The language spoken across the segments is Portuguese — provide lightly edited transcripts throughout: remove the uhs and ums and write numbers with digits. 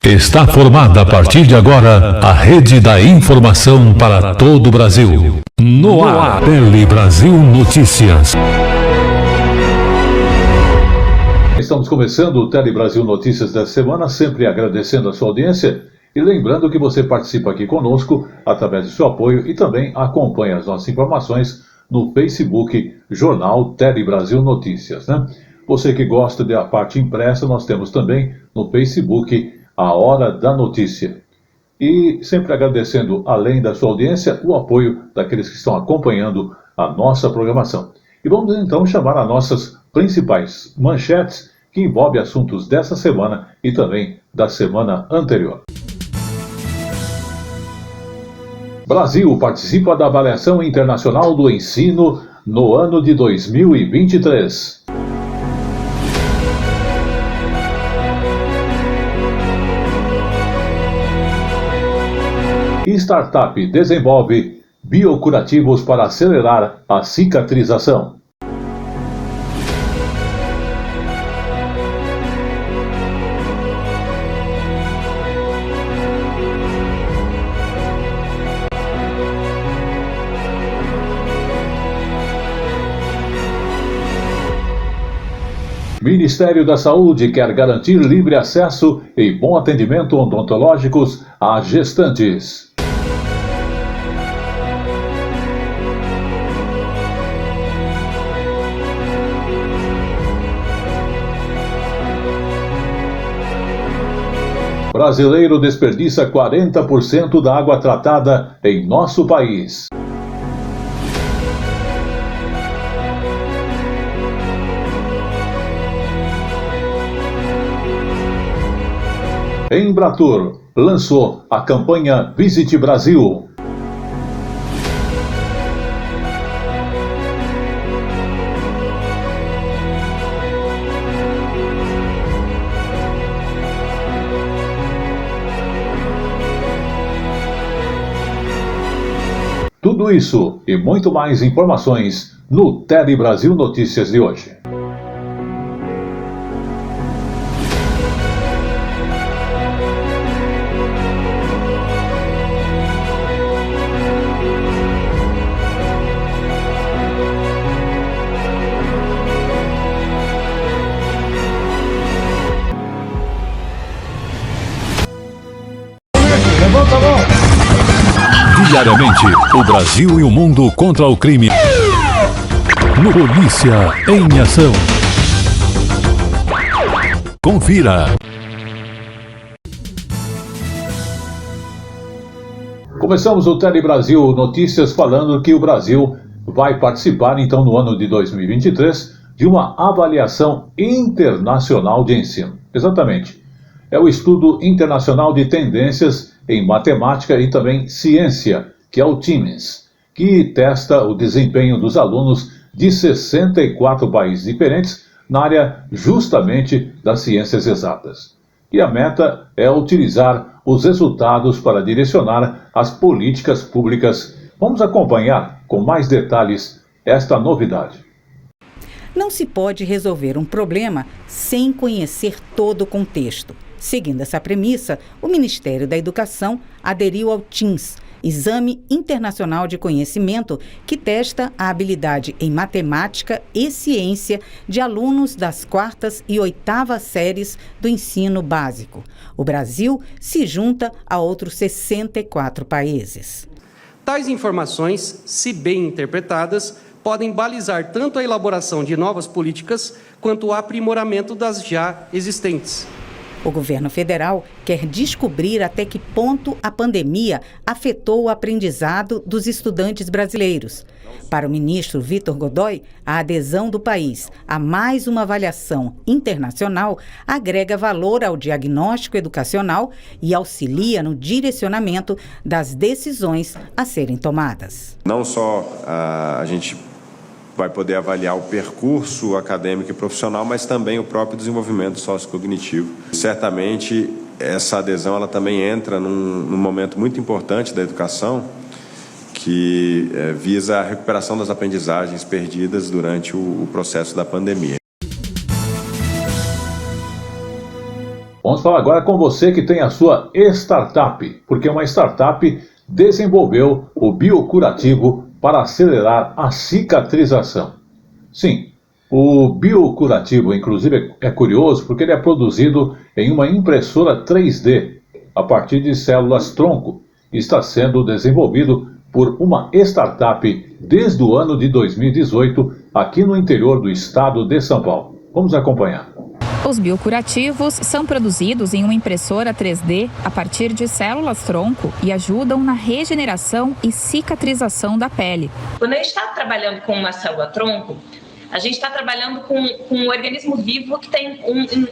Está formada a partir de agora a rede da informação para todo o Brasil. No ar, Tele Brasil Notícias. Estamos começando o Tele Brasil Notícias da semana, sempre agradecendo a sua audiência e lembrando que você participa aqui conosco através do seu apoio e também acompanha as nossas informações no Facebook Jornal Tele Brasil Notícias, né? Você que gosta da parte impressa, nós temos também no Facebook A Hora da Notícia. E sempre agradecendo, além da sua audiência, o apoio daqueles que estão acompanhando a nossa programação. E vamos então chamar as nossas principais manchetes que envolvem assuntos dessa semana e também da semana anterior. Brasil participa da avaliação internacional do ensino no ano de 2023. Startup desenvolve biocurativos para acelerar a cicatrização. Ministério da Saúde quer garantir livre acesso e bom atendimento odontológicos a gestantes. Brasileiro desperdiça 40% da água tratada em nosso país. Embratur lançou a campanha Visite Brasil. Tudo isso e muito mais informações no Tele Brasil Notícias de hoje. Diariamente, o Brasil e o mundo contra o crime. No Polícia em Ação. Confira. Começamos o Tele Brasil Notícias falando que o Brasil vai participar, então, no ano de 2023, de uma avaliação internacional de ensino. Exatamente. É o Estudo Internacional de Tendências em Matemática e também Ciência, que é o TIMES, que testa o desempenho dos alunos de 64 países diferentes na área justamente das ciências exatas. E a meta é utilizar os resultados para direcionar as políticas públicas. Vamos acompanhar com mais detalhes esta novidade. Não se pode resolver um problema sem conhecer todo o contexto. Seguindo essa premissa, o Ministério da Educação aderiu ao TIMS, Exame Internacional de Conhecimento, que testa a habilidade em matemática e ciência de alunos das 4ª e 8ª séries do ensino básico. O Brasil se junta a outros 64 países. Tais informações, se bem interpretadas, podem balizar tanto a elaboração de novas políticas quanto o aprimoramento das já existentes. O governo federal quer descobrir até que ponto a pandemia afetou o aprendizado dos estudantes brasileiros. Para o ministro Vitor Godoy, a adesão do país a mais uma avaliação internacional agrega valor ao diagnóstico educacional e auxilia no direcionamento das decisões a serem tomadas. Não só a gente vai poder avaliar o percurso acadêmico e profissional, mas também o próprio desenvolvimento sociocognitivo. Certamente, essa adesão ela também entra num momento muito importante da educação, que visa a recuperação das aprendizagens perdidas durante o processo da pandemia. Vamos falar agora com você que tem a sua startup, porque uma startup desenvolveu o biocurativo para acelerar a cicatrização. Sim, o biocurativo, inclusive, é curioso porque ele é produzido em uma impressora 3D, a partir de células-tronco, e está sendo desenvolvido por uma startup desde o ano de 2018, aqui no interior do estado de São Paulo. Vamos acompanhar. Os biocurativos são produzidos em uma impressora 3D a partir de células-tronco e ajudam na regeneração e cicatrização da pele. Quando a gente está trabalhando com uma célula-tronco, a gente está trabalhando com um organismo vivo que tem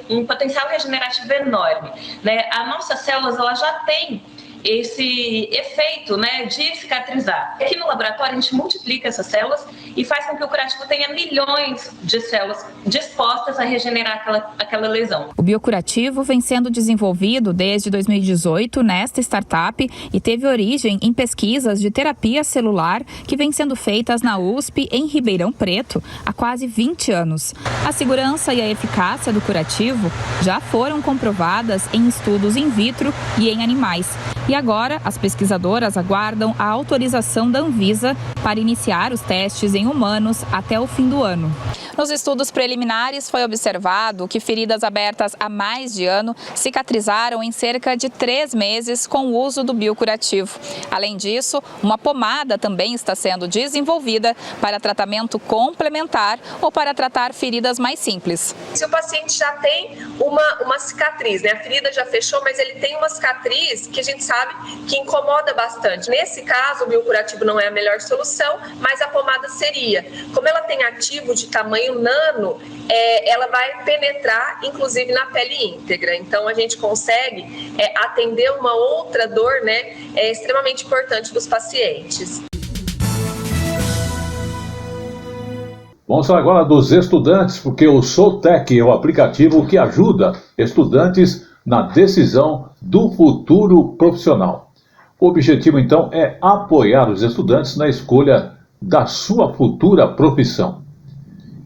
um potencial regenerativo enorme, né? As nossas células elas já têm esse efeito, né, de cicatrizar. Aqui no laboratório a gente multiplica essas células e faz com que o curativo tenha milhões de células dispostas a regenerar aquela lesão. O biocurativo vem sendo desenvolvido desde 2018 nesta startup e teve origem em pesquisas de terapia celular que vêm sendo feitas na USP em Ribeirão Preto há quase 20 anos. A segurança e a eficácia do curativo já foram comprovadas em estudos in vitro e em animais. E agora, as pesquisadoras aguardam a autorização da Anvisa para iniciar os testes em humanos até o fim do ano. Nos estudos preliminares foi observado que feridas abertas há mais de ano cicatrizaram em cerca de 3 meses com o uso do biocurativo. Além disso, uma pomada também está sendo desenvolvida para tratamento complementar ou para tratar feridas mais simples. Se o paciente já tem uma cicatriz, né? A ferida já fechou, mas ele tem uma cicatriz que a gente sabe que incomoda bastante. Nesse caso, o biocurativo não é a melhor solução, mas a pomada seria. Como ela tem ativo de tamanho nano, ela vai penetrar, inclusive, na pele íntegra. Então, a gente consegue atender uma outra dor, né, extremamente importante dos pacientes. Vamos falar agora dos estudantes, porque o Soultech é o aplicativo que ajuda estudantes na decisão do futuro profissional. O objetivo, então, é apoiar os estudantes na escolha da sua futura profissão.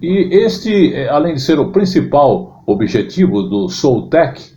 E este, além de ser o principal objetivo do Soultech,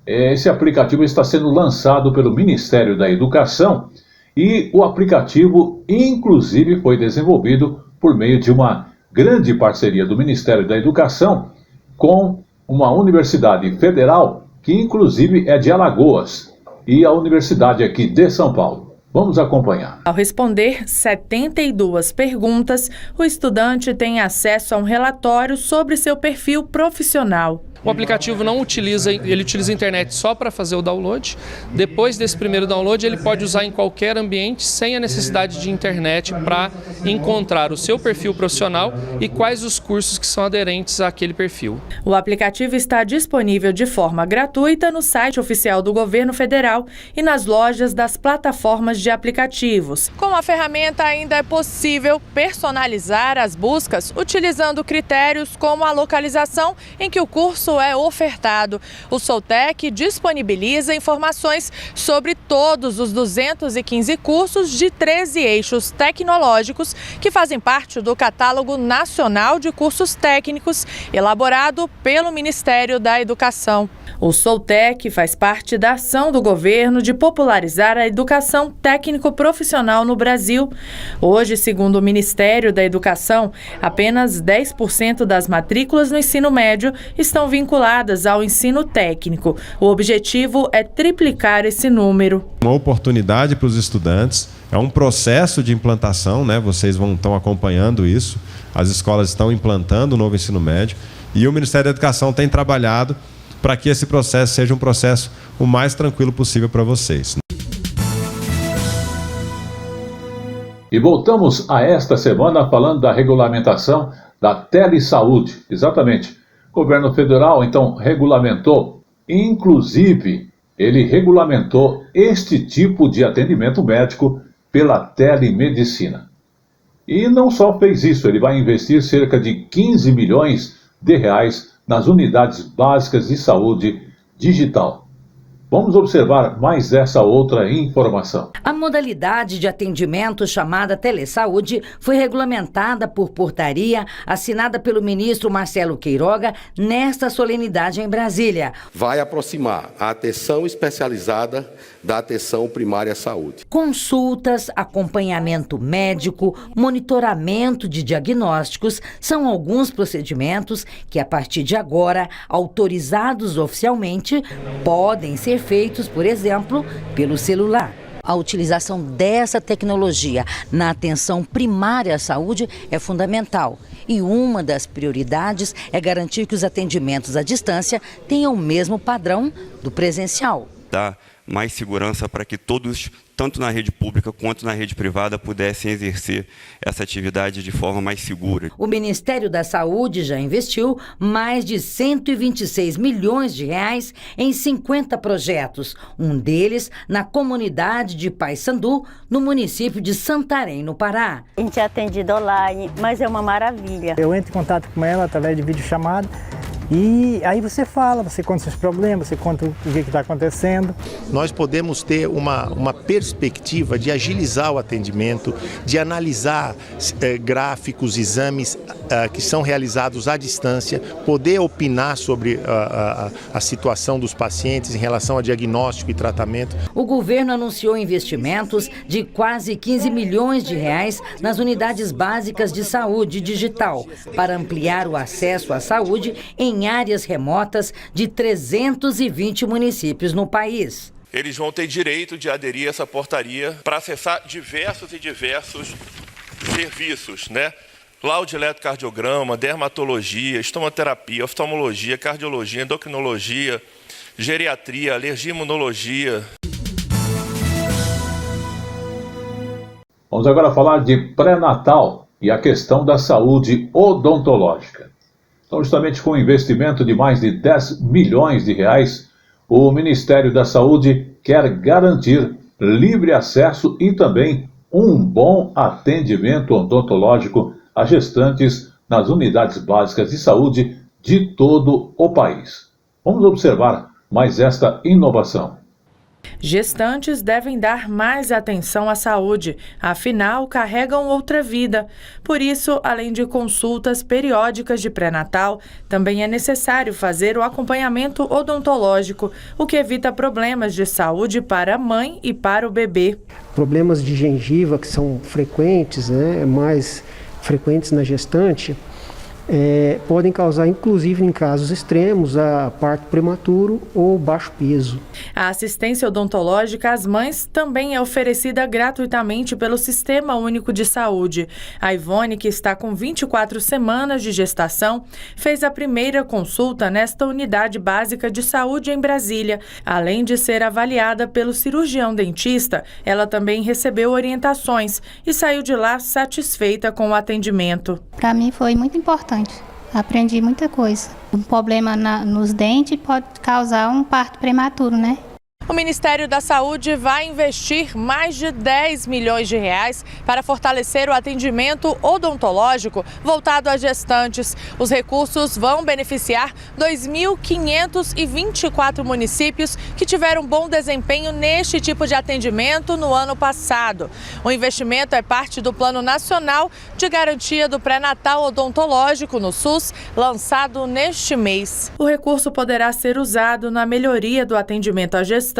esse aplicativo está sendo lançado pelo Ministério da Educação e o aplicativo, inclusive, foi desenvolvido por meio de uma grande parceria do Ministério da Educação com uma universidade federal que, inclusive, é de Alagoas e a universidade aqui de São Paulo. Vamos acompanhar. Ao responder 72 perguntas, o estudante tem acesso a um relatório sobre seu perfil profissional. O aplicativo não utiliza, ele utiliza a internet só para fazer o download. Depois desse primeiro download, ele pode usar em qualquer ambiente sem a necessidade de internet para encontrar o seu perfil profissional e quais os cursos que são aderentes àquele perfil. O aplicativo está disponível de forma gratuita no site oficial do Governo Federal e nas lojas das plataformas de aplicativos. Com a ferramenta ainda é possível personalizar as buscas utilizando critérios como a localização em que o curso é ofertado. O Soultech disponibiliza informações sobre todos os 215 cursos de 13 eixos tecnológicos que fazem parte do Catálogo Nacional de Cursos Técnicos, elaborado pelo Ministério da Educação. O Soultech faz parte da ação do governo de popularizar a educação técnico-profissional no Brasil. Hoje, segundo o Ministério da Educação, apenas 10% das matrículas no ensino médio estão vinculadas ao ensino técnico. O objetivo é triplicar esse número. Uma oportunidade para os estudantes, é um processo de implantação, né? Vocês estão acompanhando isso, as escolas estão implantando o novo ensino médio e o Ministério da Educação tem trabalhado para que esse processo seja um processo o mais tranquilo possível para vocês. E voltamos a esta semana falando da regulamentação da telesaúde. Exatamente. O governo federal, então, regulamentou, inclusive, ele regulamentou este tipo de atendimento médico pela telemedicina. E não só fez isso, ele vai investir cerca de 15 milhões de reais nas unidades básicas de saúde digital. Vamos observar mais essa outra informação. A modalidade de atendimento chamada telesaúde foi regulamentada por portaria assinada pelo ministro Marcelo Queiroga nesta solenidade em Brasília. Vai aproximar a atenção especializada da atenção primária à saúde. Consultas, acompanhamento médico, monitoramento de diagnósticos são alguns procedimentos que, a partir de agora, autorizados oficialmente, podem ser feitos, por exemplo, pelo celular. A utilização dessa tecnologia na atenção primária à saúde é fundamental. E uma das prioridades é garantir que os atendimentos à distância tenham o mesmo padrão do presencial. Dá mais segurança para que todos, tanto na rede pública quanto na rede privada, pudessem exercer essa atividade de forma mais segura. O Ministério da Saúde já investiu mais de 126 milhões de reais em 50 projetos, um deles na comunidade de Paissandu, no município de Santarém, no Pará. A gente é atendido online, mas é uma maravilha. Eu entro em contato com ela através de videochamada. E aí você fala, você conta seus problemas, você conta o que está acontecendo. Nós podemos ter uma perspectiva de agilizar o atendimento, de analisar gráficos, exames que são realizados à distância, poder opinar sobre a situação dos pacientes em relação a diagnóstico e tratamento. O governo anunciou investimentos de quase 15 milhões de reais nas unidades básicas de saúde digital para ampliar o acesso à saúde em áreas remotas de 320 municípios no país. Eles vão ter direito de aderir a essa portaria para acessar diversos serviços, né? Laudo de eletrocardiograma, dermatologia, estomoterapia, oftalmologia, cardiologia, endocrinologia, geriatria, alergia e imunologia. Vamos agora falar de pré-natal e a questão da saúde odontológica. Então, justamente com um investimento de mais de 10 milhões de reais, o Ministério da Saúde quer garantir livre acesso e também um bom atendimento odontológico a gestantes nas unidades básicas de saúde de todo o país. Vamos observar mais esta inovação. Gestantes devem dar mais atenção à saúde, afinal, carregam outra vida. Por isso, além de consultas periódicas de pré-natal, também é necessário fazer o acompanhamento odontológico, o que evita problemas de saúde para a mãe e para o bebê. Problemas de gengiva que são frequentes, mais frequentes na gestante, podem causar, inclusive em casos extremos, a parto prematuro ou baixo peso. A assistência odontológica às mães também é oferecida gratuitamente pelo Sistema Único de Saúde. A Ivone, que está com 24 semanas de gestação, fez a primeira consulta nesta unidade básica de saúde em Brasília. Além de ser avaliada pelo cirurgião dentista, ela também recebeu orientações e saiu de lá satisfeita com o atendimento. Para mim foi muito importante. Aprendi muita coisa. Um problema nos dentes pode causar um parto prematuro, né? O Ministério da Saúde vai investir mais de 10 milhões de reais para fortalecer o atendimento odontológico voltado a gestantes. Os recursos vão beneficiar 2.524 municípios que tiveram bom desempenho neste tipo de atendimento no ano passado. O investimento é parte do Plano Nacional de Garantia do Pré-Natal Odontológico no SUS, lançado neste mês. O recurso poderá ser usado na melhoria do atendimento a gestantes,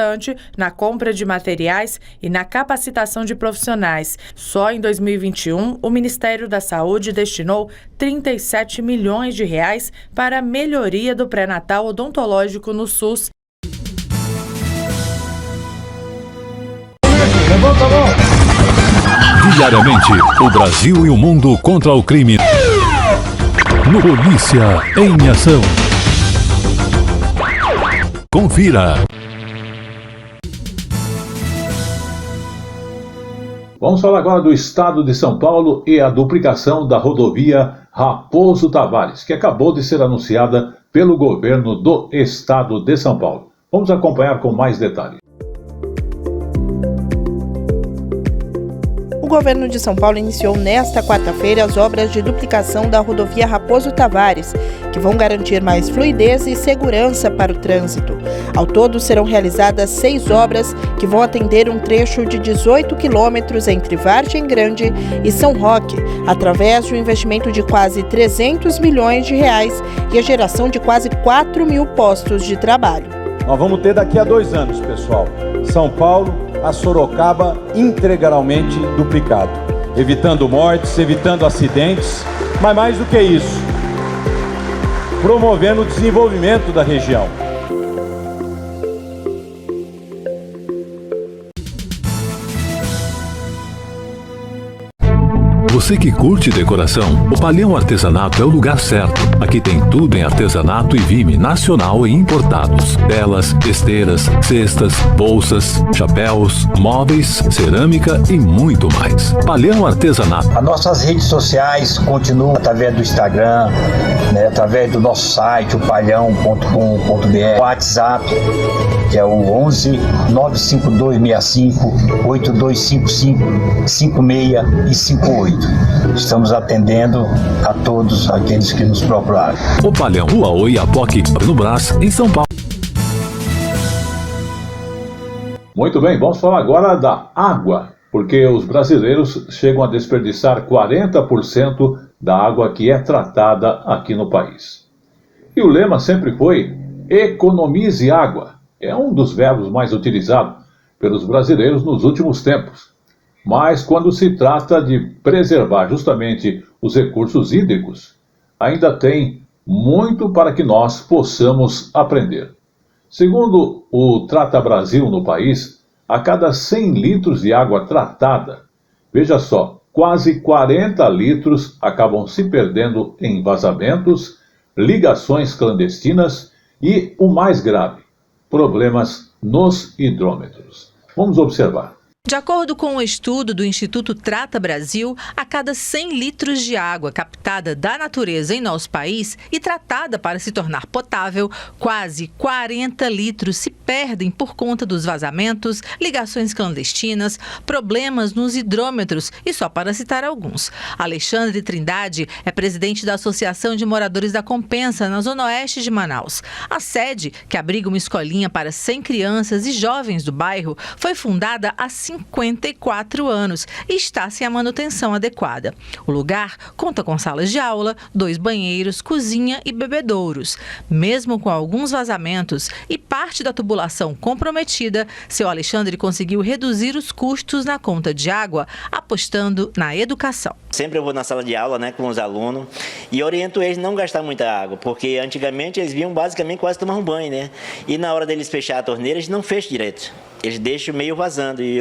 na compra de materiais e na capacitação de profissionais. Só em 2021, o Ministério da Saúde destinou 37 milhões de reais para a melhoria do pré-natal odontológico no SUS. Diariamente, o Brasil e o mundo contra o crime. No Polícia em Ação. Confira. Vamos falar agora do estado de São Paulo e a duplicação da rodovia Raposo Tavares, que acabou de ser anunciada pelo governo do estado de São Paulo. Vamos acompanhar com mais detalhes. o governo de São Paulo iniciou nesta quarta-feira as obras de duplicação da rodovia Raposo Tavares, que vão garantir mais fluidez e segurança para o trânsito. Ao todo, serão realizadas 6 obras que vão atender um trecho de 18 quilômetros entre Vargem Grande e São Roque, através de um investimento de quase 300 milhões de reais e a geração de quase 4 mil postos de trabalho. Nós vamos ter daqui a 2 anos, pessoal, São Paulo a Sorocaba integralmente duplicado, evitando mortes, evitando acidentes, mas mais do que isso, promovendo o desenvolvimento da região. Você que curte decoração, o Palhão Artesanato é o lugar certo. Aqui tem tudo em artesanato e vime nacional e importados. Telas, esteiras, cestas, bolsas, chapéus, móveis, cerâmica e muito mais. Palhão Artesanato. As nossas redes sociais continuam através do Instagram, através do nosso site, o palhão.com.br, o WhatsApp, que é o 11 95265 8255 56 e 58. Estamos atendendo a todos aqueles que nos procuraram. O Palhão, Rua Oiapoque, no Brás, em São Paulo. Muito bem, vamos falar agora da água, porque os brasileiros chegam a desperdiçar 40% da água que é tratada aqui no país. E o lema sempre foi: economize água. É um dos verbos mais utilizados pelos brasileiros nos últimos tempos. Mas quando se trata de preservar justamente os recursos hídricos, ainda tem muito para que nós possamos aprender. Segundo o Trata Brasil no país, a cada 100 litros de água tratada, veja só, quase 40 litros acabam se perdendo em vazamentos, ligações clandestinas e, o mais grave, problemas nos hidrômetros. Vamos observar. De acordo com um estudo do Instituto Trata Brasil, a cada 100 litros de água captada da natureza em nosso país e tratada para se tornar potável, quase 40 litros se perdem por conta dos vazamentos, ligações clandestinas, problemas nos hidrômetros e só para citar alguns. Alexandre Trindade é presidente da Associação de Moradores da Compensa, na Zona Oeste de Manaus. A sede, que abriga uma escolinha para 100 crianças e jovens do bairro, foi fundada há 54 anos e está sem a manutenção adequada. O lugar conta com salas de aula, 2 banheiros, cozinha e bebedouros. Mesmo com alguns vazamentos e parte da tubulação comprometida, seu Alexandre conseguiu reduzir os custos na conta de água, apostando na educação. Sempre eu vou na sala de aula, com os alunos e oriento eles a não gastar muita água, porque antigamente eles vinham basicamente quase tomar um banho, E na hora deles fechar a torneira, eles não fecham direito. Eles deixam meio vazando e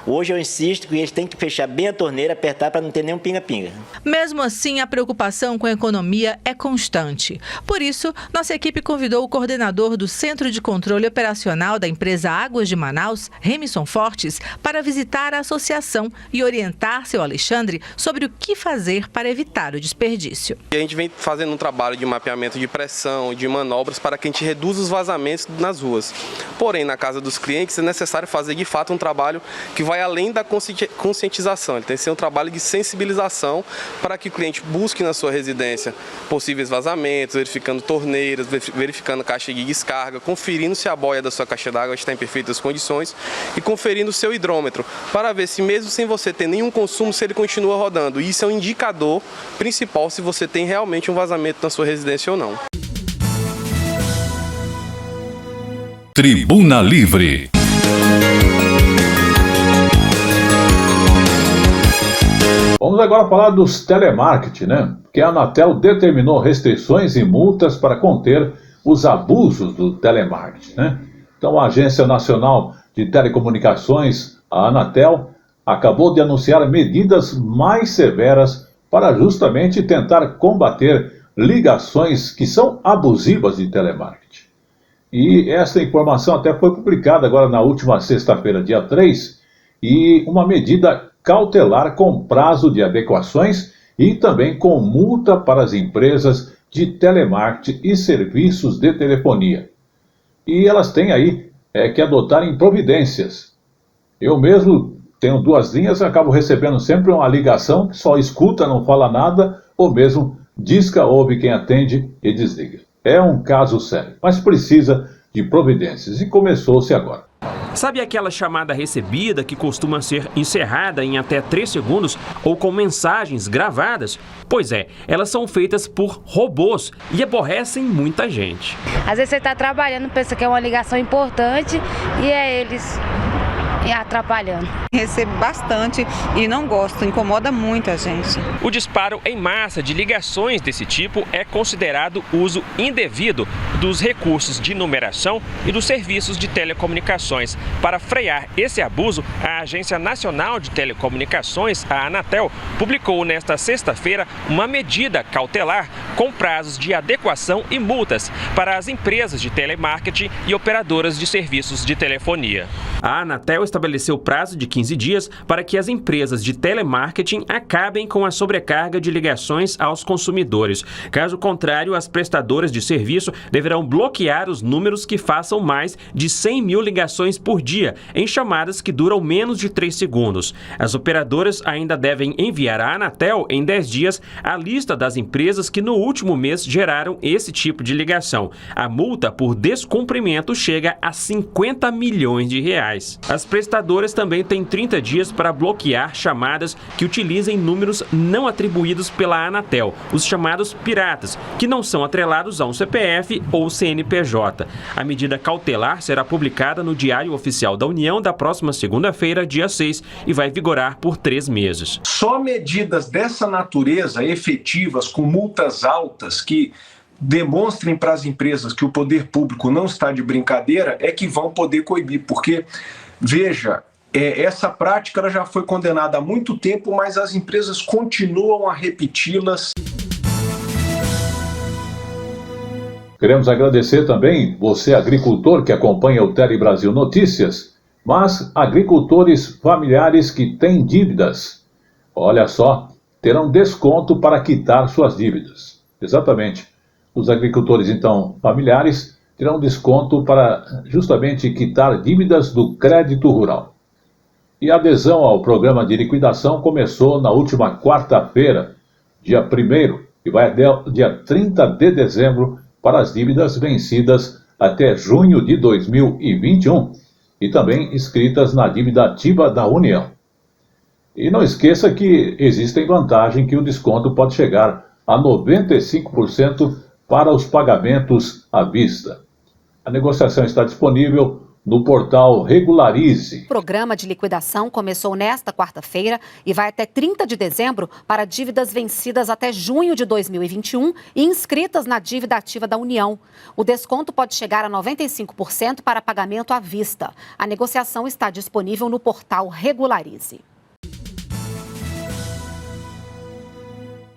hoje eu insisto que eles têm que fechar bem a torneira, apertar para não ter nenhum pinga-pinga. Mesmo assim, a preocupação com a economia é constante. Por isso, nossa equipe convidou o coordenador do Centro de Controle Operacional da empresa Águas de Manaus, Remison Fortes, para visitar a associação e orientar seu Alexandre sobre o que fazer para evitar o desperdício. A gente vem fazendo um trabalho de mapeamento de pressão, de manobras para que a gente reduza os vazamentos nas ruas. Porém, na casa dos clientes é necessário fazer de fato um trabalho que vai além da conscientização. Ele tem que ser um trabalho de sensibilização para que o cliente busque na sua residência possíveis vazamentos, verificando torneiras, verificando caixa de descarga, conferindo se a boia da sua caixa d'água está em perfeitas condições e conferindo o seu hidrômetro para ver se mesmo sem você ter nenhum consumo, se ele continua rodando. E isso é um indicador principal se você tem realmente um vazamento na sua residência ou não. Tribuna Livre. Vamos agora falar dos telemarketing, Que a Anatel determinou restrições e multas para conter os abusos do telemarketing, Então, a Agência Nacional de Telecomunicações, a Anatel, acabou de anunciar medidas mais severas para justamente tentar combater ligações que são abusivas de telemarketing. E essa informação até foi publicada agora na última sexta-feira, dia 3, e uma medida cautelar com prazo de adequações e também com multa para as empresas de telemarketing e serviços de telefonia. E elas têm aí que adotarem providências. Eu mesmo tenho 2 linhas, acabo recebendo sempre uma ligação que só escuta, não fala nada, ou mesmo disca, ouve quem atende e desliga. É um caso sério, mas precisa de providências e começou-se agora. Sabe aquela chamada recebida que costuma ser encerrada em até 3 segundos ou com mensagens gravadas? Pois é, elas são feitas por robôs e aborrecem muita gente. Às vezes você está trabalhando, pensa que é uma ligação importante e é eles atrapalhando. Recebo bastante e não gosto, incomoda muito a gente. O disparo em massa de ligações desse tipo é considerado uso indevido dos recursos de numeração e dos serviços de telecomunicações. Para frear esse abuso, a Agência Nacional de Telecomunicações, a Anatel, publicou nesta sexta-feira uma medida cautelar com prazos de adequação e multas para as empresas de telemarketing e operadoras de serviços de telefonia. A Anatel estabeleceu prazo de 15 dias para que as empresas de telemarketing acabem com a sobrecarga de ligações aos consumidores. Caso contrário, as prestadoras de serviço deverão bloquear os números que façam mais de 100 mil ligações por dia, em chamadas que duram menos de 3 segundos. As operadoras ainda devem enviar à Anatel, em 10 dias, a lista das empresas que no último mês geraram esse tipo de ligação. A multa por descumprimento chega a 50 milhões de reais. As prestadoras também têm 30 dias para bloquear chamadas que utilizem números não atribuídos pela Anatel, os chamados piratas, que não são atrelados a um CPF ou CNPJ. A medida cautelar será publicada no Diário Oficial da União da próxima segunda-feira, dia 6, e vai vigorar por 3 meses. Só medidas dessa natureza, efetivas, com multas altas, que demonstrem para as empresas que o poder público não está de brincadeira, é que vão poder coibir, porque veja, essa prática ela já foi condenada há muito tempo, mas as empresas continuam a repeti-las. Queremos agradecer também você, agricultor, que acompanha o Tele Brasil Notícias, mas agricultores familiares que têm dívidas, olha só, terão desconto para quitar suas dívidas. Exatamente. Os agricultores, então, familiares, terão desconto para justamente quitar dívidas do crédito rural. E a adesão ao programa de liquidação começou na última quarta-feira, dia 1º, e vai até o dia 30 de dezembro para as dívidas vencidas até junho de 2021 e também inscritas na dívida ativa da União. E não esqueça que existem vantagens que o desconto pode chegar a 95% para os pagamentos à vista. A negociação está disponível no portal Regularize. O programa de liquidação começou nesta quarta-feira e vai até 30 de dezembro para dívidas vencidas até junho de 2021 e inscritas na dívida ativa da União. O desconto pode chegar a 95% para pagamento à vista. A negociação está disponível no portal Regularize.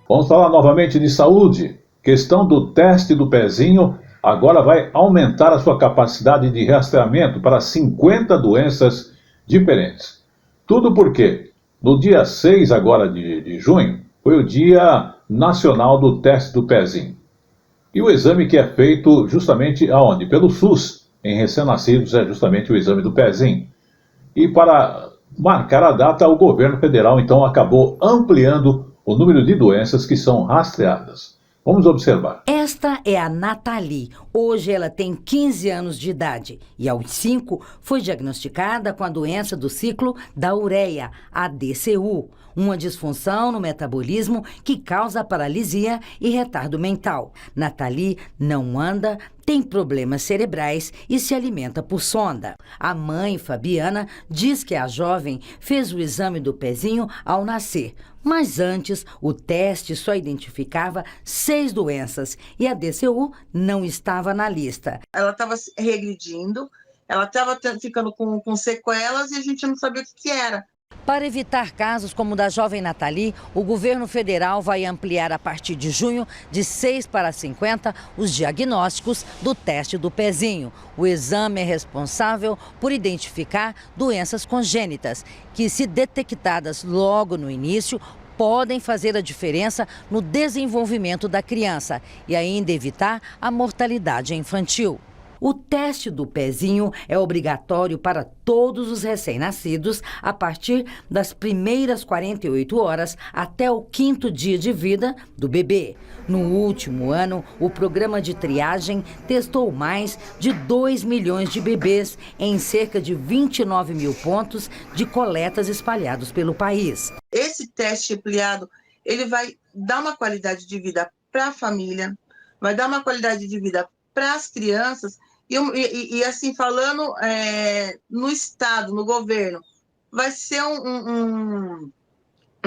Vamos falar novamente de saúde. Questão do teste do pezinho agora vai aumentar a sua capacidade de rastreamento para 50 doenças diferentes. Tudo porque no dia 6 agora de junho foi o Dia Nacional do Teste do Pezinho. E o exame que é feito justamente aonde? Pelo SUS. Em recém-nascidos é justamente o exame do pezinho. E para marcar a data, o governo federal então acabou ampliando o número de doenças que são rastreadas. Vamos observar. Esta é a Nathalie. Hoje ela tem 15 anos de idade e aos 5 foi diagnosticada com a doença do ciclo da ureia, a DCU, uma disfunção no metabolismo que causa paralisia e retardo mental. Nathalie não anda, tem problemas cerebrais e se alimenta por sonda. A mãe, Fabiana, diz que a jovem fez o exame do pezinho ao nascer, mas antes o teste só identificava 6 doenças e a DCU não estava na lista. Ela estava regredindo, ela estava ficando com sequelas e a gente não sabia o que era. Para evitar casos como o da jovem Nathalie, o governo federal vai ampliar a partir de junho de 6 para 50 os diagnósticos do teste do pezinho. O exame é responsável por identificar doenças congênitas, que, se detectadas logo no início, podem fazer a diferença no desenvolvimento da criança e ainda evitar a mortalidade infantil. O teste do pezinho é obrigatório para todos os recém-nascidos a partir das primeiras 48 horas até o 5º dia de vida do bebê. No último ano, o programa de triagem testou mais de 2 milhões de bebês em cerca de 29 mil pontos de coletas espalhados pelo país. Esse teste ampliado, ele vai dar uma qualidade de vida para a família, vai dar uma qualidade de vida para as crianças e assim, falando no Estado, no governo, vai ser um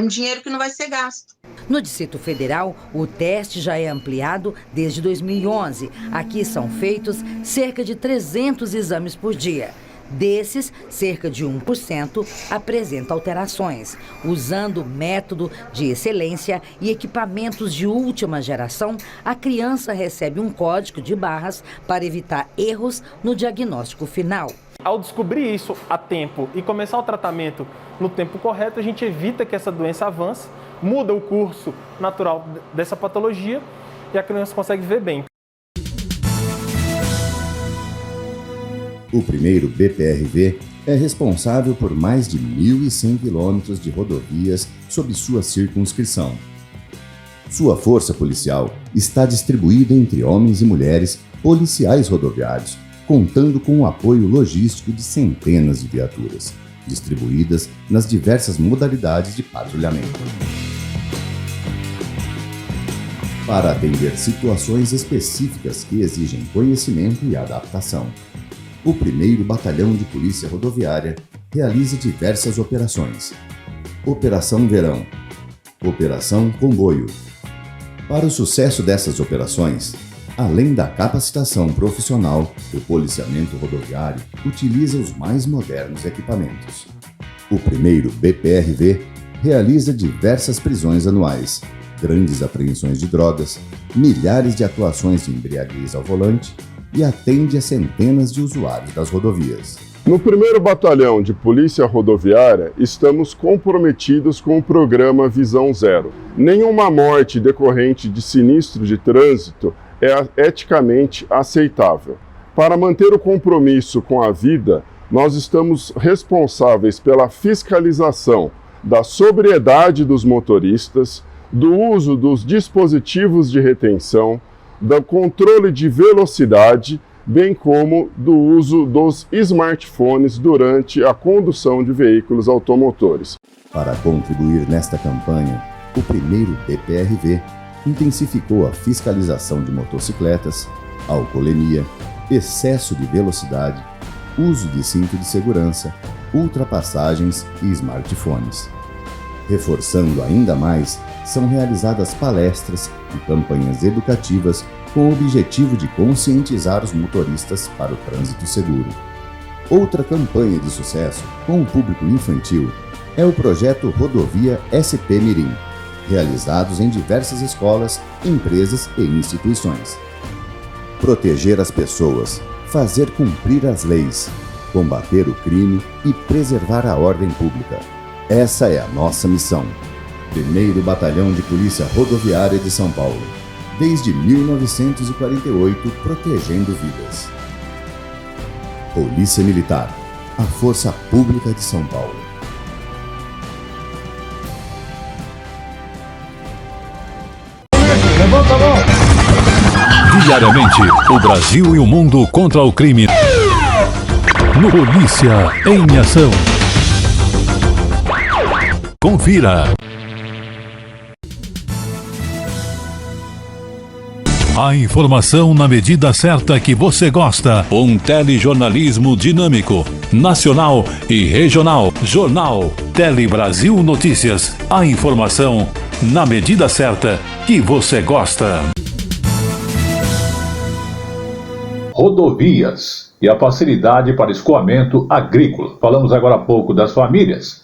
dinheiro que não vai ser gasto. No Distrito Federal, o teste já é ampliado desde 2011. Aqui são feitos cerca de 300 exames por dia. Desses, cerca de 1% apresenta alterações. Usando método de excelência e equipamentos de última geração, a criança recebe um código de barras para evitar erros no diagnóstico final. Ao descobrir isso a tempo e começar o tratamento no tempo correto, a gente evita que essa doença avance, muda o curso natural dessa patologia e a criança consegue viver bem. O primeiro BPRV é responsável por mais de 1.100 quilômetros de rodovias sob sua circunscrição. Sua força policial está distribuída entre homens e mulheres policiais rodoviários, contando com o apoio logístico de centenas de viaturas, distribuídas nas diversas modalidades de patrulhamento. Para atender situações específicas que exigem conhecimento e adaptação, o 1º Batalhão de Polícia Rodoviária realiza diversas operações. Operação Verão, Operação Comboio. Para o sucesso dessas operações, além da capacitação profissional, o policiamento rodoviário utiliza os mais modernos equipamentos. O primeiro BPRV realiza diversas prisões anuais, grandes apreensões de drogas, milhares de atuações de embriaguez ao volante e atende a centenas de usuários das rodovias. No 1º Batalhão de Polícia Rodoviária, estamos comprometidos com o programa Visão Zero. Nenhuma morte decorrente de sinistro de trânsito é eticamente aceitável. Para manter o compromisso com a vida, nós estamos responsáveis pela fiscalização da sobriedade dos motoristas, do uso dos dispositivos de retenção, do controle de velocidade, bem como do uso dos smartphones durante a condução de veículos automotores. Para contribuir nesta campanha, o primeiro BPRV intensificou a fiscalização de motocicletas, alcoolemia, excesso de velocidade, uso de cinto de segurança, ultrapassagens e smartphones. Reforçando ainda mais, são realizadas palestras e campanhas educativas com o objetivo de conscientizar os motoristas para o trânsito seguro. Outra campanha de sucesso com o público infantil é o projeto Rodovia SP Mirim, realizados em diversas escolas, empresas e instituições. Proteger as pessoas, fazer cumprir as leis, combater o crime e preservar a ordem pública. Essa é a nossa missão. 1º Batalhão de Polícia Rodoviária de São Paulo, desde 1948, protegendo vidas. Polícia Militar, a Força Pública de São Paulo. Levanta a mão! Diariamente, o Brasil e o mundo contra o crime. No Polícia em Ação. Confira. A informação na medida certa que você gosta. Um telejornalismo dinâmico, nacional e regional. Jornal Tele Brasil Notícias. A informação na medida certa que você gosta. Rodovias e a facilidade para escoamento agrícola. Falamos agora há pouco das famílias.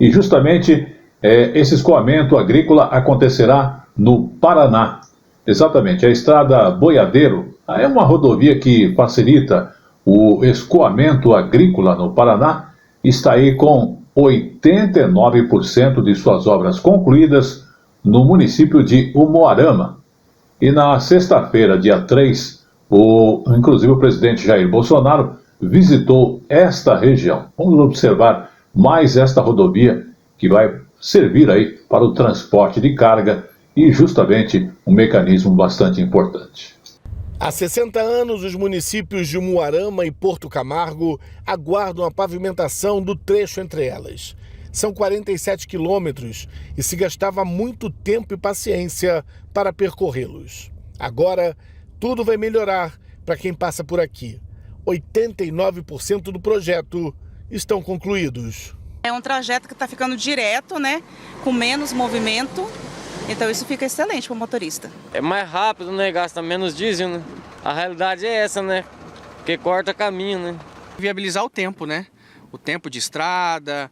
E justamente esse escoamento agrícola acontecerá no Paraná. Exatamente, a estrada Boiadeiro é uma rodovia que facilita o escoamento agrícola no Paraná. Está aí com 89% de suas obras concluídas no município de Umuarama. E na sexta-feira, dia 3, Inclusive o presidente Jair Bolsonaro visitou esta região. Vamos observar mais esta rodovia que vai servir aí para o transporte de carga e justamente um mecanismo bastante importante. Há 60 anos, os municípios de Umuarama e Porto Camargo aguardam a pavimentação do trecho entre elas. São 47 quilômetros e se gastava muito tempo e paciência para percorrê-los. Agora, tudo vai melhorar para quem passa por aqui. 89% do projeto estão concluídos. É um trajeto que está ficando direto, né? Com menos movimento. Então isso fica excelente para o motorista. É mais rápido, né? Gasta menos diesel, né? A realidade é essa, né? Porque corta caminho, né? Viabilizar o tempo, né? O tempo de estrada,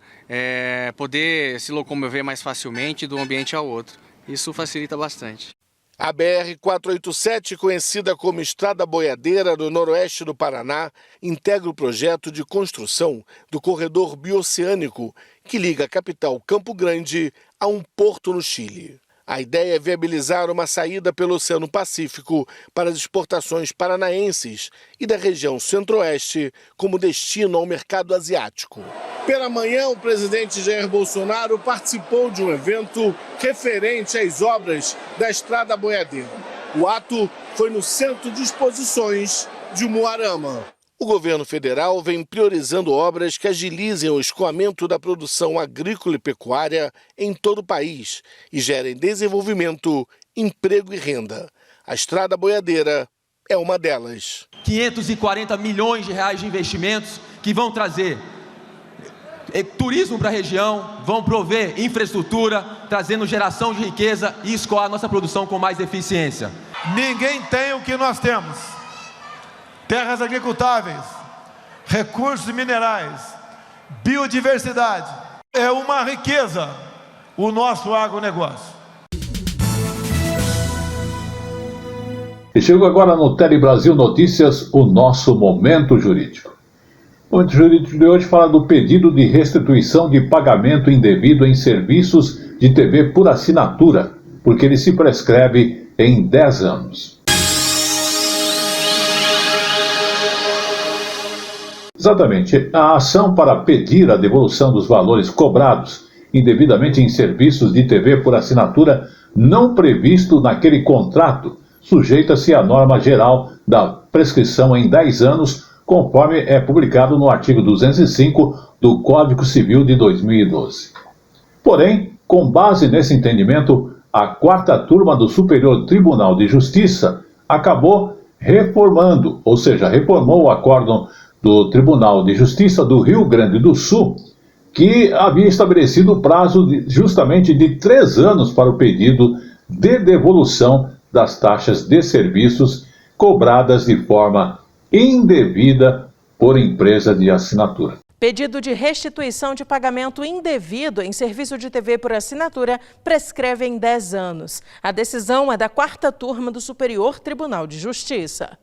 poder se locomover mais facilmente de um ambiente ao outro. Isso facilita bastante. A BR-487, conhecida como Estrada Boiadeira do Noroeste do Paraná, integra o projeto de construção do corredor bioceânico que liga a capital Campo Grande a um porto no Chile. A ideia é viabilizar uma saída pelo Oceano Pacífico para as exportações paranaenses e da região centro-oeste como destino ao mercado asiático. Pela manhã, o presidente Jair Bolsonaro participou de um evento referente às obras da Estrada Boiadeira. O ato foi no Centro de Exposições de Umuarama. O governo federal vem priorizando obras que agilizem o escoamento da produção agrícola e pecuária em todo o país e gerem desenvolvimento, emprego e renda. A Estrada Boiadeira é uma delas. 540 milhões de reais de investimentos que vão trazer turismo para a região, vão prover infraestrutura, trazendo geração de riqueza e escoar a nossa produção com mais eficiência. Ninguém tem o que nós temos. Terras agricultáveis, recursos minerais, biodiversidade. É uma riqueza o nosso agronegócio. E chegou agora no Tele Brasil Notícias, o nosso Momento Jurídico. O Momento Jurídico de hoje fala do pedido de restituição de pagamento indevido em serviços de TV por assinatura, porque ele se prescreve em 10 anos. Exatamente. A ação para pedir a devolução dos valores cobrados indevidamente em serviços de TV por assinatura não previsto naquele contrato sujeita-se à norma geral da prescrição em 10 anos, conforme é publicado no artigo 205 do Código Civil de 2012. Porém, com base nesse entendimento, a 4ª Turma do Superior Tribunal de Justiça acabou reformando, ou seja, reformou o acórdão do Tribunal de Justiça do Rio Grande do Sul, que havia estabelecido o prazo justamente de 3 anos para o pedido de devolução das taxas de serviços cobradas de forma indevida por empresa de assinatura. Pedido de restituição de pagamento indevido em serviço de TV por assinatura prescreve em 10 anos. A decisão é da 4ª Turma do Superior Tribunal de Justiça.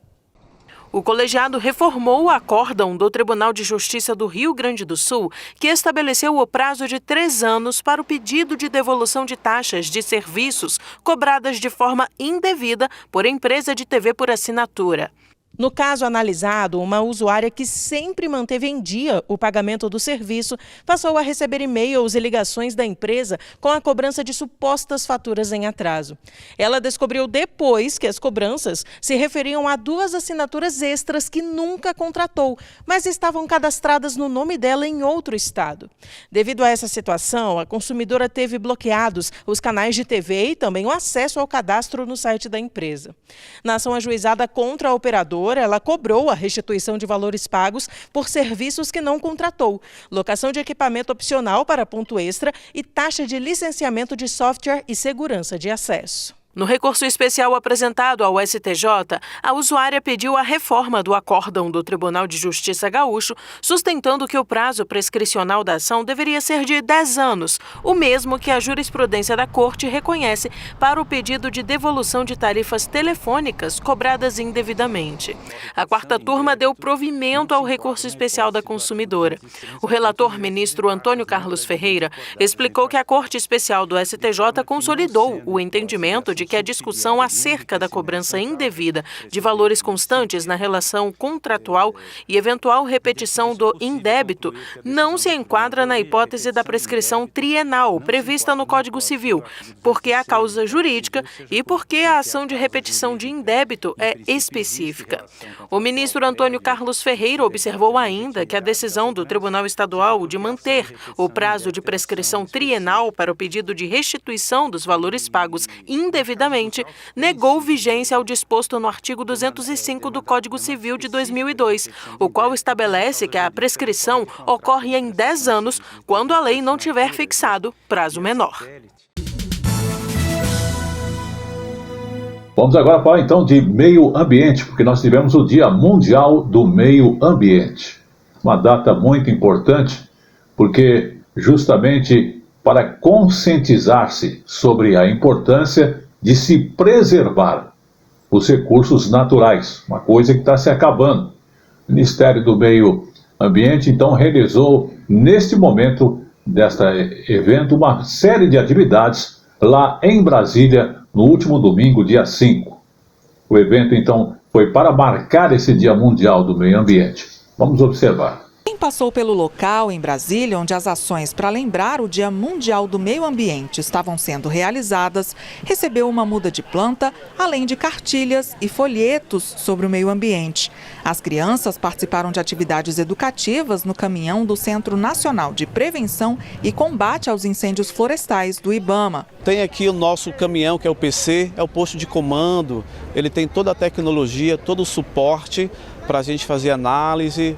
O colegiado reformou o acórdão do Tribunal de Justiça do Rio Grande do Sul, que estabeleceu o prazo de 3 anos para o pedido de devolução de taxas de serviços cobradas de forma indevida por empresa de TV por assinatura. No caso analisado, uma usuária que sempre manteve em dia o pagamento do serviço passou a receber e-mails e ligações da empresa com a cobrança de supostas faturas em atraso. Ela descobriu depois que as cobranças se referiam a 2 assinaturas extras que nunca contratou, mas estavam cadastradas no nome dela em outro estado. Devido a essa situação, a consumidora teve bloqueados os canais de TV e também o acesso ao cadastro no site da empresa. Na ação ajuizada contra a operadora, ela cobrou a restituição de valores pagos por serviços que não contratou, locação de equipamento opcional para ponto extra e taxa de licenciamento de software e segurança de acesso. No recurso especial apresentado ao STJ, a usuária pediu a reforma do acórdão do Tribunal de Justiça Gaúcho, sustentando que o prazo prescricional da ação deveria ser de 10 anos, o mesmo que a jurisprudência da Corte reconhece para o pedido de devolução de tarifas telefônicas cobradas indevidamente. A 4ª Turma deu provimento ao recurso especial da consumidora. O relator, ministro Antônio Carlos Ferreira, explicou que a Corte Especial do STJ consolidou o entendimento de de que a discussão acerca da cobrança indevida de valores constantes na relação contratual e eventual repetição do indébito não se enquadra na hipótese da prescrição trienal prevista no Código Civil, porque há causa jurídica e porque a ação de repetição de indébito é específica. O ministro Antônio Carlos Ferreira observou ainda que a decisão do Tribunal Estadual de manter o prazo de prescrição trienal para o pedido de restituição dos valores pagos indevidamente negou vigência ao disposto no artigo 205 do Código Civil de 2002, o qual estabelece que a prescrição ocorre em 10 anos quando a lei não tiver fixado prazo menor. Vamos agora falar então de meio ambiente, porque nós tivemos o Dia Mundial do Meio Ambiente. Uma data muito importante, porque justamente para conscientizar-se sobre a importância de se preservar os recursos naturais, uma coisa que está se acabando. O Ministério do Meio Ambiente, então, realizou, neste momento deste evento, uma série de atividades lá em Brasília, no último domingo, dia 5. O evento, então, foi para marcar esse Dia Mundial do Meio Ambiente. Vamos observar. Quem passou pelo local em Brasília, onde as ações para lembrar o Dia Mundial do Meio Ambiente estavam sendo realizadas, recebeu uma muda de planta, além de cartilhas e folhetos sobre o meio ambiente. As crianças participaram de atividades educativas no caminhão do Centro Nacional de Prevenção e Combate aos Incêndios Florestais do IBAMA. Tem aqui o nosso caminhão, que é o PC, é o posto de comando. Ele tem toda a tecnologia, todo o suporte para a gente fazer análise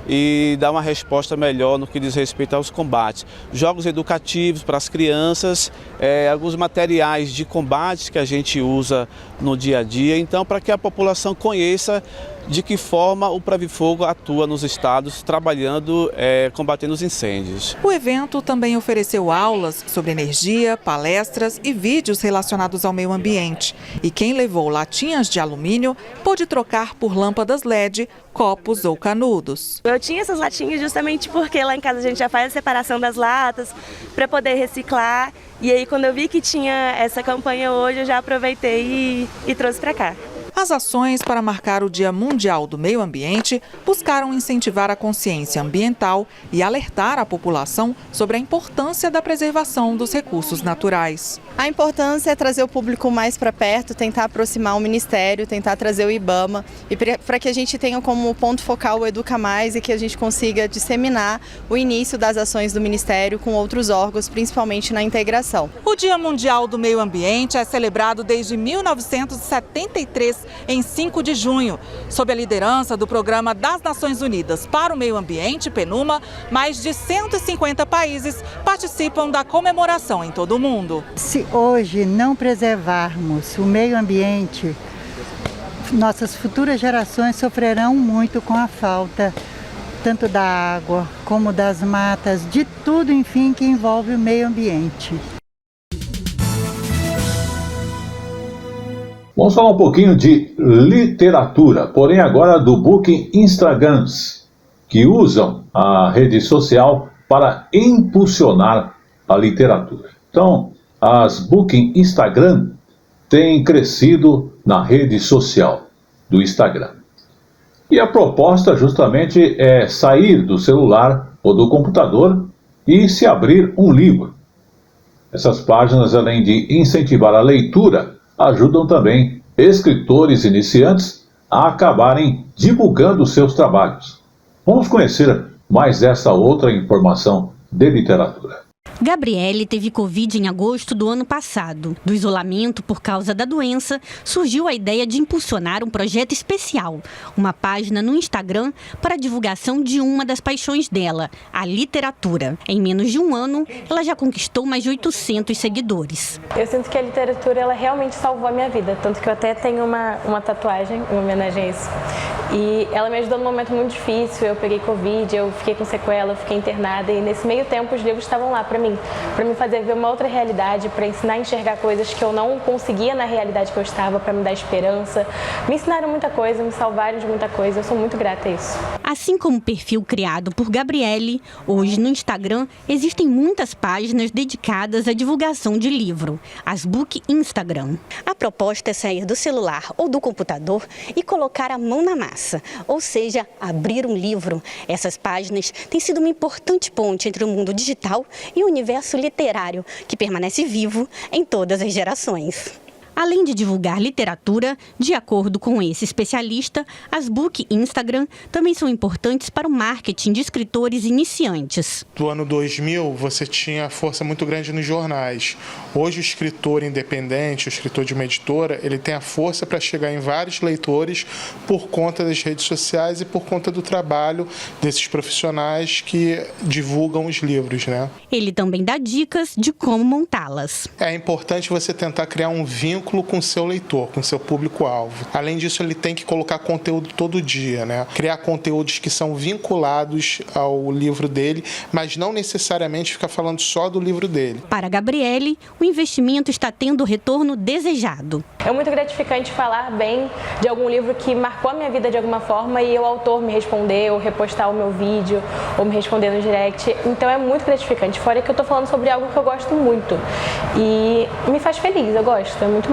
e dar uma resposta melhor no que diz respeito aos combates. Jogos educativos para as crianças, alguns materiais de combate que a gente usa no dia a dia, então para que a população conheça de que forma o Pravifogo atua nos estados, trabalhando, combatendo os incêndios. O evento também ofereceu aulas sobre energia, palestras e vídeos relacionados ao meio ambiente. E quem levou latinhas de alumínio pôde trocar por lâmpadas LED, copos ou canudos. Eu tinha essas latinhas justamente porque lá em casa a gente já faz a separação das latas para poder reciclar. E aí quando eu vi que tinha essa campanha hoje, eu já aproveitei e trouxe para cá. As ações para marcar o Dia Mundial do Meio Ambiente buscaram incentivar a consciência ambiental e alertar a população sobre a importância da preservação dos recursos naturais. A importância é trazer o público mais para perto, tentar aproximar o Ministério, tentar trazer o IBAMA e para que a gente tenha como ponto focal o Educa Mais e que a gente consiga disseminar o início das ações do Ministério com outros órgãos, principalmente na integração. O Dia Mundial do Meio Ambiente é celebrado desde 1973, em 5 de junho. Sob a liderança do Programa das Nações Unidas para o Meio Ambiente, PNUMA, mais de 150 países participam da comemoração em todo o mundo. Se hoje não preservarmos o meio ambiente, nossas futuras gerações sofrerão muito com a falta tanto da água como das matas, de tudo, enfim, que envolve o meio ambiente. Vamos falar um pouquinho de literatura, porém agora do Booking Instagrams, que usam a rede social para impulsionar a literatura. Então, as Booking Instagram têm crescido na rede social do Instagram. E a proposta justamente é sair do celular ou do computador e se abrir um livro. Essas páginas, além de incentivar a leitura, ajudam também escritores iniciantes a acabarem divulgando seus trabalhos. Vamos conhecer mais essa outra informação de literatura. Gabriele teve Covid em agosto do ano passado. Do isolamento por causa da doença, surgiu a ideia de impulsionar um projeto especial, uma página no Instagram para a divulgação de uma das paixões dela, a literatura. Em menos de um ano, ela já conquistou mais de 800 seguidores. Eu sinto que a literatura ela realmente salvou a minha vida, tanto que eu até tenho uma tatuagem em homenagem a isso. E ela me ajudou num momento muito difícil, eu peguei Covid, eu fiquei com sequela, eu fiquei internada e nesse meio tempo os livros estavam lá para me fazer ver uma outra realidade, para ensinar a enxergar coisas que eu não conseguia na realidade que eu estava, para me dar esperança. Me ensinaram muita coisa, me salvaram de muita coisa, eu sou muito grata a isso. A Assim como o perfil criado por Gabriele, hoje no Instagram existem muitas páginas dedicadas à divulgação de livro, as Book Instagram. A proposta é sair do celular ou do computador e colocar a mão na massa, ou seja, abrir um livro. Essas páginas têm sido uma importante ponte entre o mundo digital e o universo literário, que permanece vivo em todas as gerações. Além de divulgar literatura, de acordo com esse especialista, as Book Instagram também são importantes para o marketing de escritores iniciantes. Do ano 2000, você tinha força muito grande nos jornais. Hoje, o escritor independente, o escritor de uma editora, ele tem a força para chegar em vários leitores por conta das redes sociais e por conta do trabalho desses profissionais que divulgam os livros, né? Ele também dá dicas de como montá-las. É importante você tentar criar um vínculo com o seu leitor, com o seu público-alvo. Além disso, ele tem que colocar conteúdo todo dia, né? Criar conteúdos que são vinculados ao livro dele, mas não necessariamente ficar falando só do livro dele. Para Gabriele, o investimento está tendo o retorno desejado. É muito gratificante falar bem de algum livro que marcou a minha vida de alguma forma e o autor me responder, ou repostar o meu vídeo, ou me responder no direct. Então é muito gratificante. Fora que eu estou falando sobre algo que eu gosto muito. E me faz feliz, eu gosto, é muito bom.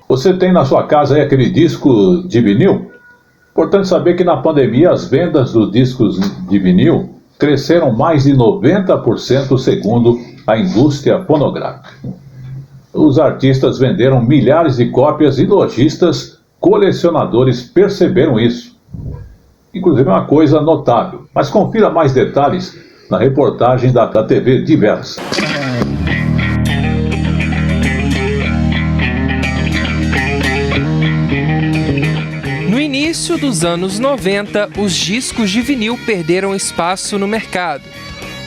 Você tem na sua casa aí aquele disco de vinil? Importante saber que na pandemia as vendas dos discos de vinil cresceram mais de 90% segundo a indústria fonográfica. Os artistas venderam milhares de cópias e lojistas, colecionadores perceberam isso. Inclusive é uma coisa notável. Mas confira mais detalhes na reportagem da TV Diversa. No início dos anos 90, os discos de vinil perderam espaço no mercado.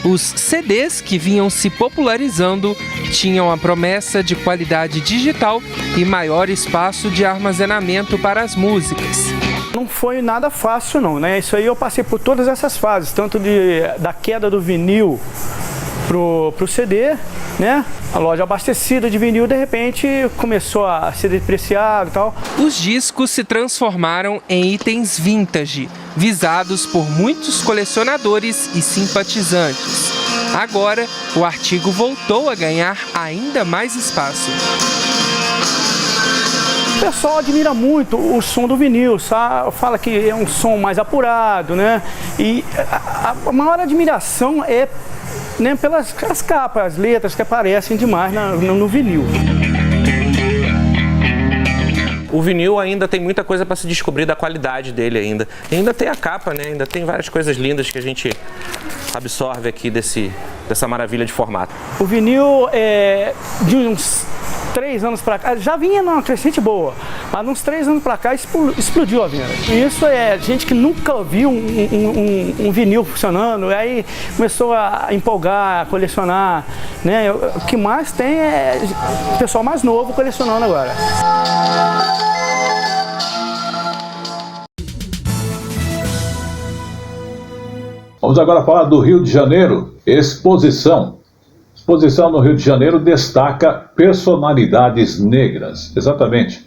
Os CDs que vinham se popularizando tinham a promessa de qualidade digital e maior espaço de armazenamento para as músicas. Não foi nada fácil não, né? Isso aí eu passei por todas essas fases, tanto da queda do vinil pro CD, né? A loja abastecida de vinil, de repente, começou a ser depreciado e tal. Os discos se transformaram em itens vintage, visados por muitos colecionadores e simpatizantes. Agora, o artigo voltou a ganhar ainda mais espaço. O pessoal admira muito o som do vinil, sabe? Fala que é um som mais apurado, né? E a maior admiração é, né, pelas capas, as letras que aparecem demais no vinil. O vinil ainda tem muita coisa para se descobrir da qualidade dele ainda. E ainda tem a capa, né? Ainda tem várias coisas lindas que a gente absorve aqui dessa maravilha de formato. O vinil de uns 3 anos para cá, já vinha numa crescente boa, mas uns 3 anos para cá explodiu a venda. Isso é gente que nunca viu um vinil funcionando, aí começou a empolgar, a colecionar, né? O que mais tem é o pessoal mais novo colecionando agora. Vamos agora falar do Rio de Janeiro. Exposição no Rio de Janeiro destaca personalidades negras. Exatamente.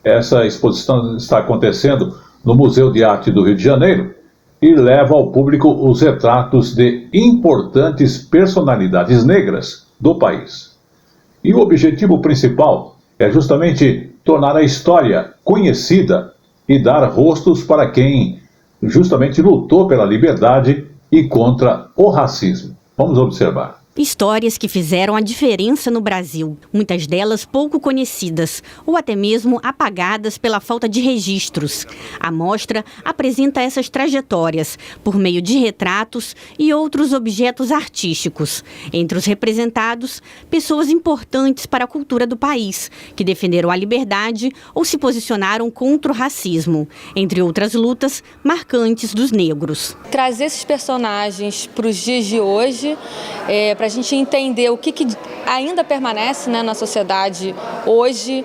Essa exposição está acontecendo no Museu de Arte do Rio de Janeiro e leva ao público os retratos de importantes personalidades negras do país. E o objetivo principal é justamente tornar a história conhecida e dar rostos para quem justamente lutou pela liberdade e contra o racismo. Vamos observar. Histórias que fizeram a diferença no Brasil, muitas delas pouco conhecidas ou até mesmo apagadas pela falta de registros. A mostra apresenta essas trajetórias por meio de retratos e outros objetos artísticos. Entre os representados, pessoas importantes para a cultura do país, que defenderam a liberdade ou se posicionaram contra o racismo, entre outras lutas marcantes dos negros. Trazer esses personagens para os dias de hoje, para a gente entender o que ainda permanece, né, na sociedade hoje,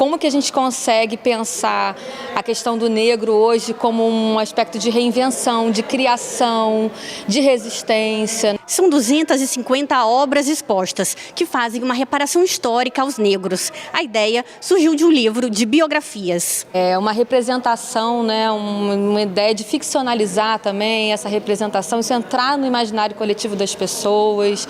como que a gente consegue pensar a questão do negro hoje como um aspecto de reinvenção, de criação, de resistência. São 250 obras expostas que fazem uma reparação histórica aos negros. A ideia surgiu de um livro de biografias. É uma representação, né, uma ideia de ficcionalizar também essa representação, isso entrar no imaginário coletivo das pessoas,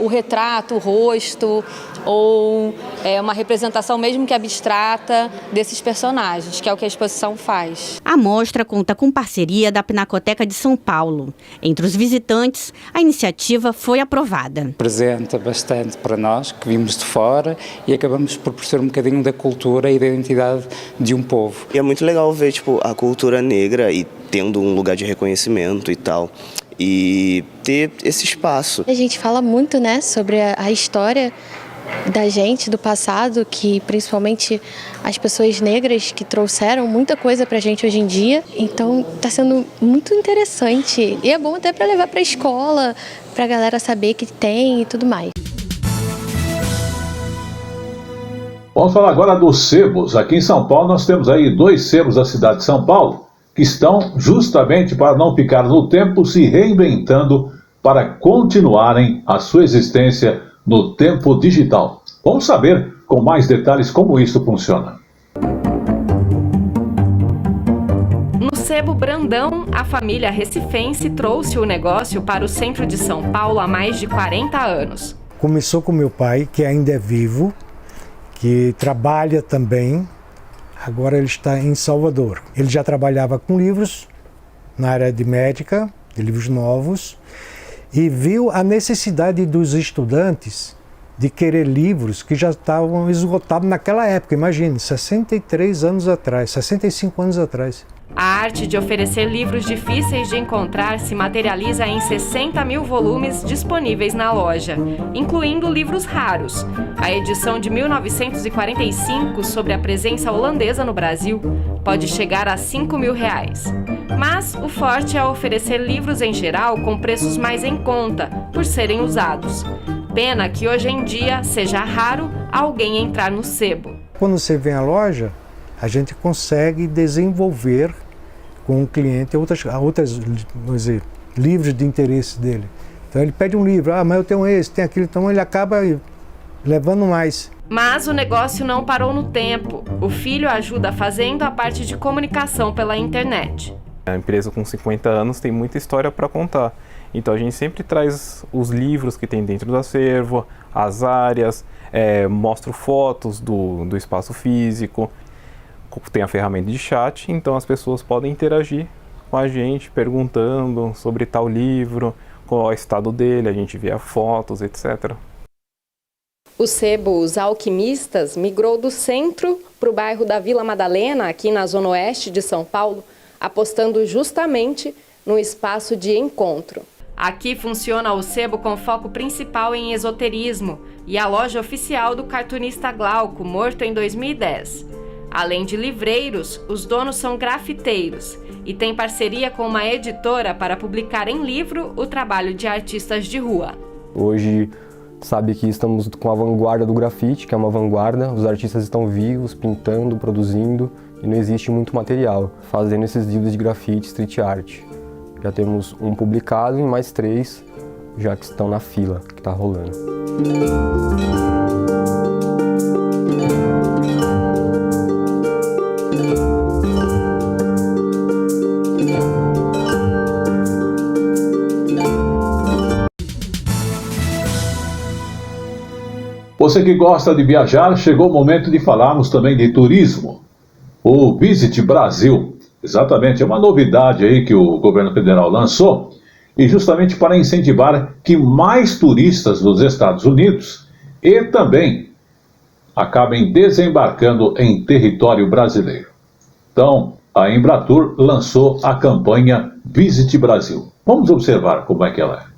o retrato, o rosto, ou uma representação mesmo que abstrata desses personagens, que é o que a exposição faz. A mostra conta com parceria da Pinacoteca de São Paulo. Entre os visitantes, a iniciativa foi aprovada. Representa bastante para nós, que vimos de fora, e acabamos por perceber um bocadinho da cultura e da identidade de um povo. E é muito legal ver a cultura negra e tendo um lugar de reconhecimento e tal, e ter esse espaço. A gente fala muito, né, sobre a história da gente, do passado, que principalmente as pessoas negras que trouxeram muita coisa pra gente hoje em dia. Então tá sendo muito interessante e é bom até para levar pra escola, pra galera saber que tem e tudo mais. Vamos falar agora dos sebos. Aqui em São Paulo nós temos aí 2 sebos da cidade de São Paulo que estão justamente para não ficar no tempo se reinventando para continuarem a sua existência no tempo digital. Vamos saber com mais detalhes como isso funciona. No Sebo Brandão, a família recifense trouxe o negócio para o centro de São Paulo há mais de 40 anos. Começou com meu pai, que ainda é vivo, que trabalha também. Agora ele está em Salvador. Ele já trabalhava com livros na área de médica, de livros novos, e viu a necessidade dos estudantes de querer livros que já estavam esgotados naquela época. Imagine, 63 anos atrás, 65 anos atrás. A arte de oferecer livros difíceis de encontrar se materializa em 60 mil volumes disponíveis na loja, incluindo livros raros. A edição de 1945 sobre a presença holandesa no Brasil pode chegar a R$5.000. Mas o forte é oferecer livros em geral com preços mais em conta, por serem usados. Pena que hoje em dia seja raro alguém entrar no sebo. Quando você vem à loja, a gente consegue desenvolver com o cliente outras vamos dizer, livros de interesse dele. Então ele pede um livro, mas eu tenho esse, tem aquilo, então ele acaba levando mais. Mas o negócio não parou no tempo. O filho ajuda fazendo a parte de comunicação pela internet. A empresa com 50 anos tem muita história para contar. Então a gente sempre traz os livros que tem dentro do acervo, as áreas, mostra fotos do espaço físico. Tem a ferramenta de chat, então as pessoas podem interagir com a gente, perguntando sobre tal livro, qual é o estado dele, a gente vê fotos, etc. O sebo Os Alquimistas migrou do centro para o bairro da Vila Madalena, aqui na zona oeste de São Paulo, apostando justamente no espaço de encontro. Aqui funciona o sebo com foco principal em esoterismo e a loja oficial do cartunista Glauco, morto em 2010. Além de livreiros, os donos são grafiteiros e têm parceria com uma editora para publicar em livro o trabalho de artistas de rua. Hoje, sabe que estamos com a vanguarda do grafite, que é uma vanguarda. Os artistas estão vivos, pintando, produzindo e não existe muito material, fazendo esses livros de grafite, street art. Já temos um publicado e mais 3 já que estão na fila, que está rolando. Você que gosta de viajar, chegou o momento de falarmos também de turismo. O Visit Brasil, exatamente, é uma novidade aí que o governo federal lançou, e justamente para incentivar que mais turistas dos Estados Unidos e também acabem desembarcando em território brasileiro. Então, a Embratur lançou a campanha Visit Brasil. Vamos observar como é que ela é.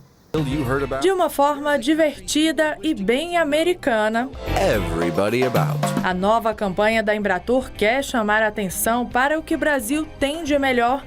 De uma forma divertida e bem americana, a nova campanha da Embratur quer chamar a atenção para o que o Brasil tem de melhor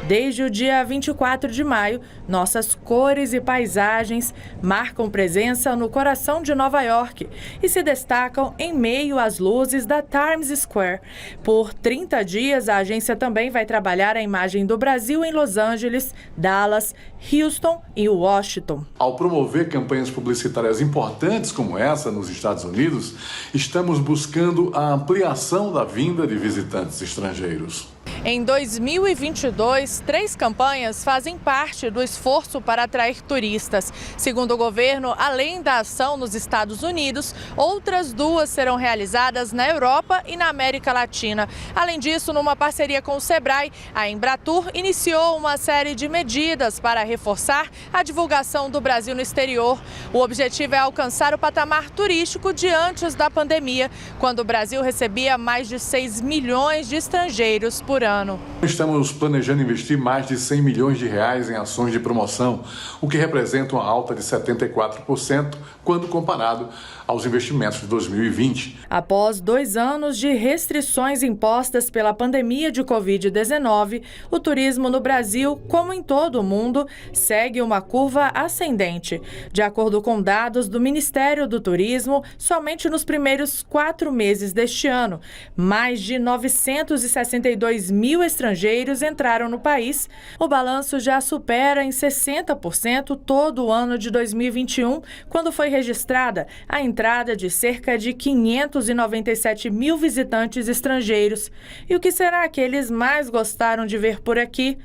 Desde o dia 24 de maio, nossas cores e paisagens marcam presença no coração de Nova York e se destacam em meio às luzes da Times Square. Por 30 dias, a agência também vai trabalhar a imagem do Brasil em Los Angeles, Dallas, Houston e Washington. Ao promover campanhas publicitárias importantes como essa nos Estados Unidos, estamos buscando a ampliação da vinda de visitantes estrangeiros. Em 2022, 3 campanhas fazem parte do esforço para atrair turistas. Segundo o governo, além da ação nos Estados Unidos, outras 2 serão realizadas na Europa e na América Latina. Além disso, numa parceria com o Sebrae, a Embratur iniciou uma série de medidas para reforçar a divulgação do Brasil no exterior. O objetivo é alcançar o patamar turístico de antes da pandemia, quando o Brasil recebia mais de 6 milhões de estrangeiros por ano. Estamos planejando investir mais de 100 milhões de reais em ações de promoção, o que representa uma alta de 74% quando comparado aos investimentos de 2020. Após 2 anos de restrições impostas pela pandemia de Covid-19, o turismo no Brasil, como em todo o mundo, segue uma curva ascendente. De acordo com dados do Ministério do Turismo, somente nos primeiros 4 meses deste ano, mais de 962 mil estrangeiros entraram no país. O balanço já supera em 60% todo o ano de 2021, quando foi registrada a entrada de cerca de 597 mil visitantes estrangeiros. E o que será que eles mais gostaram de ver por aqui?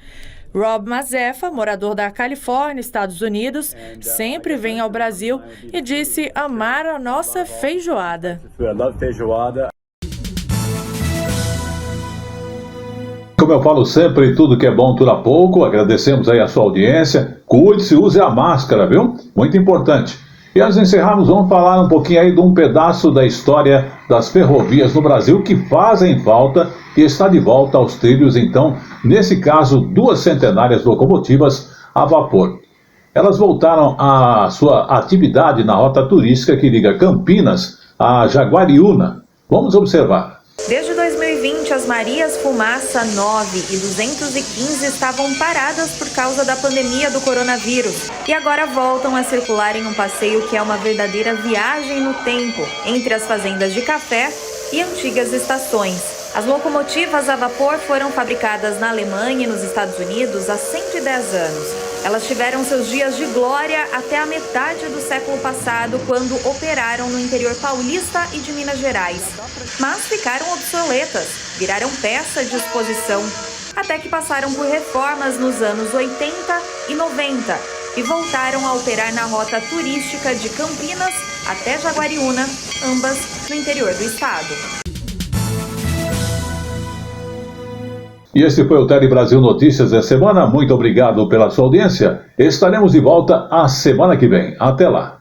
Rob Mazefa, morador da Califórnia, Estados Unidos, sempre vem ao Brasil e disse amar a nossa feijoada. Como eu falo sempre, tudo que é bom dura pouco. Agradecemos aí a sua audiência. Cuide-se, use a máscara, viu? Muito importante. E antes de encerrarmos, vamos falar um pouquinho aí de um pedaço da história das ferrovias no Brasil que fazem falta e está de volta aos trilhos, então, nesse caso, 2 centenárias locomotivas a vapor. Elas voltaram à sua atividade na rota turística que liga Campinas a Jaguariúna. Vamos observar. Desde 2020, as Marias Fumaça 9 e 215 estavam paradas por causa da pandemia do coronavírus e agora voltam a circular em um passeio que é uma verdadeira viagem no tempo entre as fazendas de café e antigas estações. As locomotivas a vapor foram fabricadas na Alemanha e nos Estados Unidos há 110 anos. Elas tiveram seus dias de glória até a metade do século passado, quando operaram no interior paulista e de Minas Gerais. Mas ficaram obsoletas, viraram peça de exposição, até que passaram por reformas nos anos 80 e 90 e voltaram a operar na rota turística de Campinas até Jaguariúna, ambas no interior do estado. E esse foi o Tele Brasil Notícias da semana. Muito obrigado pela sua audiência. Estaremos de volta a semana que vem. Até lá.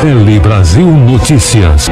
Tele Brasil Notícias.